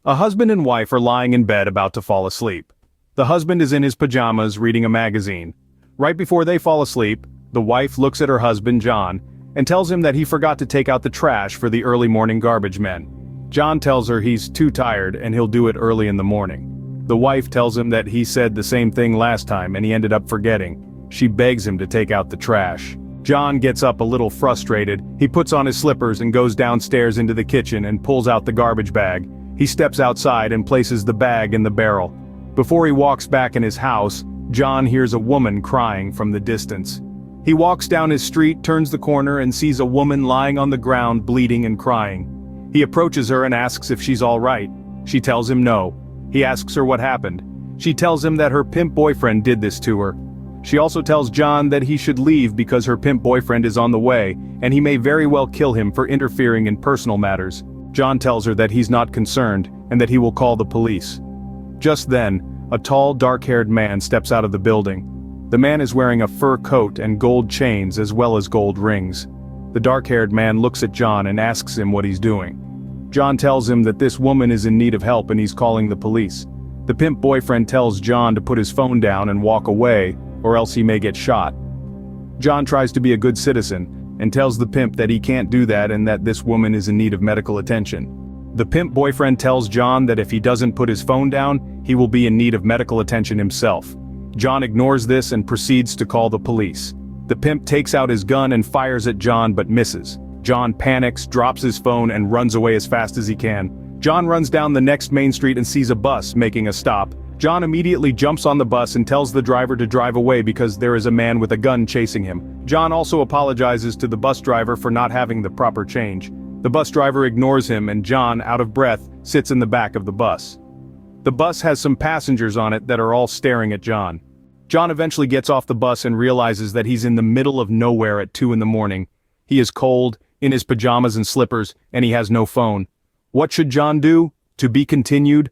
A husband and wife are lying in bed about to fall asleep. The husband is in his pajamas reading a magazine. Right before they fall asleep, the wife looks at her husband John and tells him that he forgot to take out the trash for the early morning garbage men. John tells her he's too tired and he'll do it early in the morning. The wife tells him that he said the same thing last time and he ended up forgetting. She begs him to take out the trash. John gets up a little frustrated. He puts on his slippers and goes downstairs into the kitchen and pulls out the garbage bag. He steps outside and places the bag in the barrel. Before he walks back in his house, John hears a woman crying from the distance. He walks down his street, turns the corner and sees a woman lying on the ground bleeding and crying. He approaches her and asks if she's all right. She tells him no. He asks her what happened. She tells him that her pimp boyfriend did this to her. She also tells John that he should leave because her pimp boyfriend is on the way, and he may very well kill him for interfering in personal matters. John tells her that he's not concerned, and that he will call the police. Just then, a tall, dark-haired man steps out of the building. The man is wearing a fur coat and gold chains as well as gold rings. The dark-haired man looks at John and asks him what he's doing. John tells him that this woman is in need of help and he's calling the police. The pimp boyfriend tells John to put his phone down and walk away, or else he may get shot. John tries to be a good citizen, and tells the pimp that he can't do that and that this woman is in need of medical attention. The pimp boyfriend tells John that if he doesn't put his phone down, he will be in need of medical attention himself. John ignores this and proceeds to call the police. The pimp takes out his gun and fires at John but misses. John panics, drops his phone and runs away as fast as he can. John runs down the next main street and sees a bus making a stop. John immediately jumps on the bus and tells the driver to drive away because there is a man with a gun chasing him. John also apologizes to the bus driver for not having the proper change. The bus driver ignores him and John, out of breath, sits in the back of the bus. The bus has some passengers on it that are all staring at John. John eventually gets off the bus and realizes that he's in the middle of nowhere at 2 in the morning. He is cold, in his pajamas and slippers, and he has no phone. What should John do? To be continued.